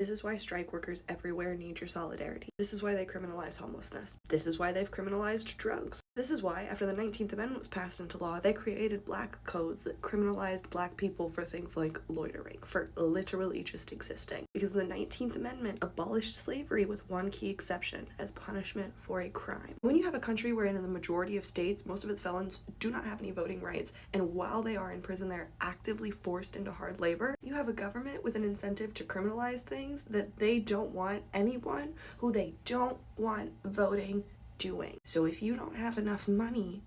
This is why strike workers everywhere need your solidarity. This is why they criminalize homelessness. This is why they've criminalized drugs. This is why, after the 19th Amendment was passed into law, they created black codes that criminalized black people for things like loitering, for literally just existing. Because the 19th Amendment abolished slavery with one key exception, as punishment for a crime. When you have a country wherein in the majority of states, most of its felons do not have any voting rights, and while they are in prison, they're actively forced into hard labor, you have a government with an incentive to criminalize things that they don't want anyone who they don't want voting doing. So if you don't have enough money,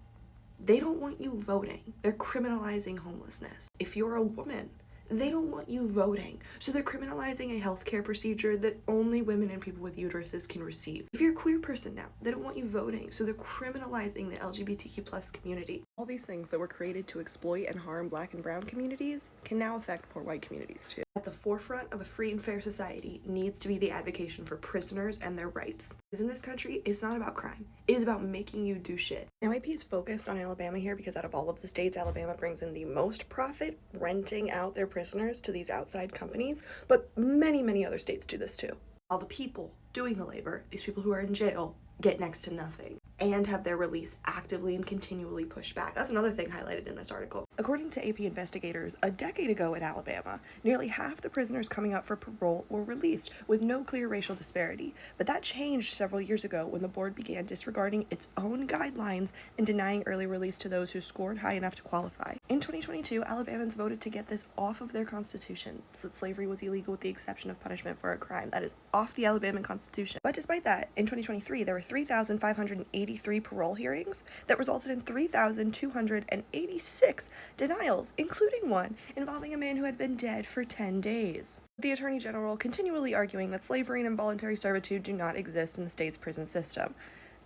they don't want you voting. They're criminalizing homelessness. If you're a woman, they don't want you voting. So they're criminalizing a healthcare procedure that only women and people with uteruses can receive. If you're a queer person now, they don't want you voting. So they're criminalizing the LGBTQ plus community. All these things that were created to exploit and harm black and brown communities can now affect poor white communities too. At the forefront of a free and fair society needs to be the advocacy for prisoners and their rights. Because in this country, it's not about crime. It is about making you do shit. NYP is focused on Alabama here because out of all of the states, Alabama brings in the most profit, renting out their prisoners to these outside companies, but many other states do this too. All the people doing the labor, these people who are in jail, get next to nothing and have their release actively and continually pushed back. That's another thing highlighted in this article. According to AP investigators, a decade ago in Alabama, nearly half the prisoners coming up for parole were released with no clear racial disparity. But that changed several years ago when the board began disregarding its own guidelines and denying early release to those who scored high enough to qualify. In 2022, Alabamans voted to get this off of their constitution, so that slavery was illegal with the exception of punishment for a crime. That is off the Alabama constitution. But despite that, in 2023, there were 3,583 parole hearings that resulted in 3,286 denials, including one involving a man who had been dead for 10 days. The Attorney General continually arguing that slavery and involuntary servitude do not exist in the state's prison system.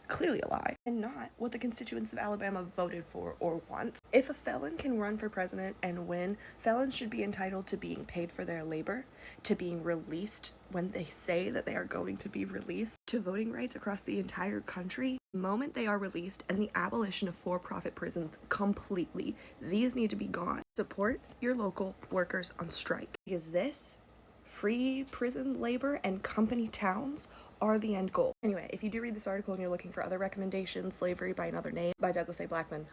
Clearly a lie, and not what the constituents of Alabama voted for or want. If a felon can run for president and win, felons should be entitled to being paid for their labor, to being released when they say that they are going to be released, to voting rights across the entire country the moment they are released, and the abolition of for-profit prisons completely. These need to be gone. Support your local workers on strike, because this free prison labor and company towns are the end goal. Anyway, if you do read this article and you're looking for other recommendations, Slavery by Another Name by Douglas A. Blackmun,